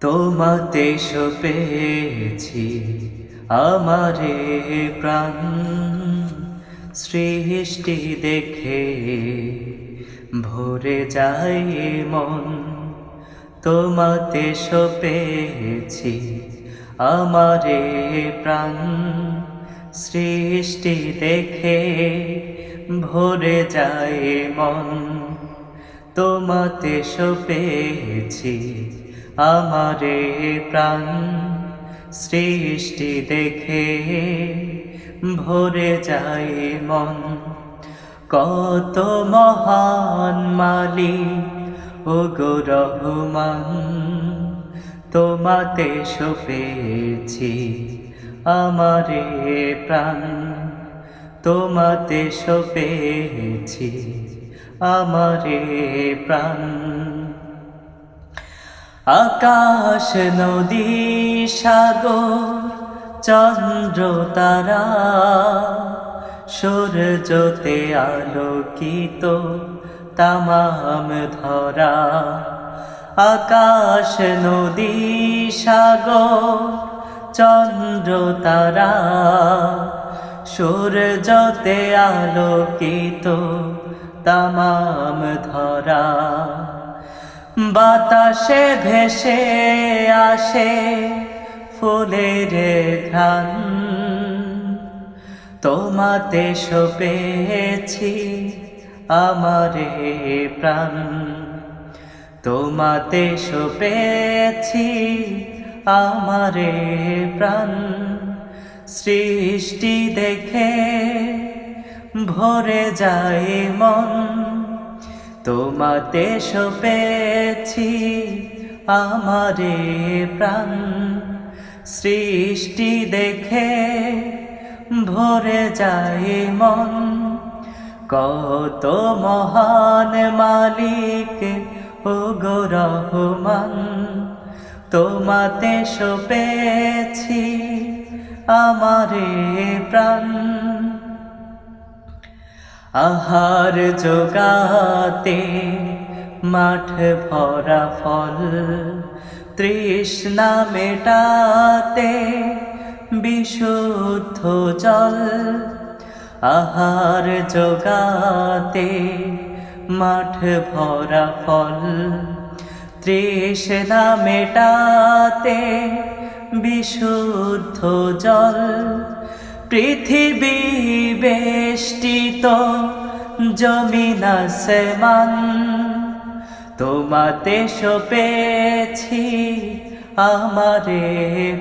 তোমাতে সপেছি আমারে প্রাণ, সৃষ্টি দেখে ভরে যায় মন। তোমাতে সপেছি আমারে প্রাণ, সৃষ্টি দেখে ভরে যায় মন। তোমাতে সপেছি আমারে প্রাণ, সৃষ্টি দেখে ভরে যায় মন। কত মহান মালিক ওগো রহমান, তোমাতে সপেছি আমারে প্রাণ, তোমাতে সপেছি আমারে প্রাণ। আকাশ নদী সাগর চন্দ্র তারা, সূর্যতে আলোকিত তামাম ধরা। আকাশ নদী সাগর চন্দ্র তারা, সূর্যতে আলোকিত তামাম ধরা। বাতাসে ভেসে আসে ফুলের ঘ্রাণ, তোমাতে সপেছি আমারে প্রাণ, তোমাতে সপেছি আমারে প্রাণ। সৃষ্টি দেখে ভরে যায় মন, তোমাতে সপেছি আমারে প্রাণ। সৃষ্টি দেখে ভরে যায় মন, কত মহান মালিক ওগো রহমান, তোমাতে সপেছি আমারে প্রাণ। আহার জোগাতে মাঠ ভরা ফল, তৃষ্ণা মেটাতে বিশুদ্ধ জল। আহার জোগাতে মাঠ ভরা ফল, তৃষ্ণা মেটাতে বিশুদ্ধ জল। পৃথিবী বেষ্টিত জমিন আসমান, তোমাতে সপেছি আমারে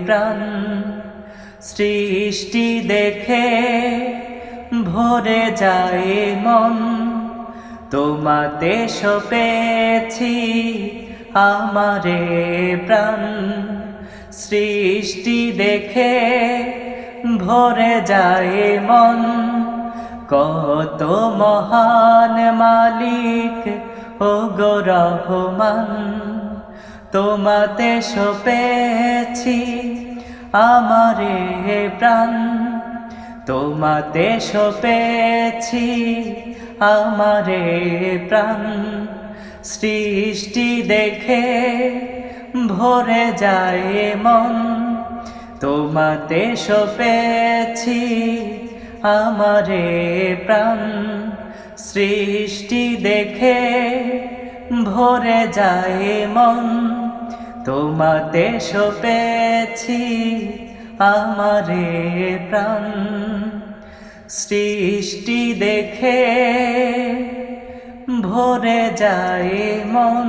প্রাণ। সৃষ্টি দেখে ভরে যায় মন, তোমাতে সপেছি আমারে প্রাণ। সৃষ্টি দেখে ভরে যায় মন, কত মহান মালিক ওগো রহমান, তোমাতে সপেছি আমারে প্রাণ, তোমাতে সপেছি আমারে প্রাণ। সৃষ্টি দেখে ভরে যায় মন, তোমাতে সপেছি আমারে প্রাণ। সৃষ্টি দেখে ভরে যায় মন, তোমাতে সপেছি আমারে প্রাণ। সৃষ্টি দেখে ভরে যায় মন।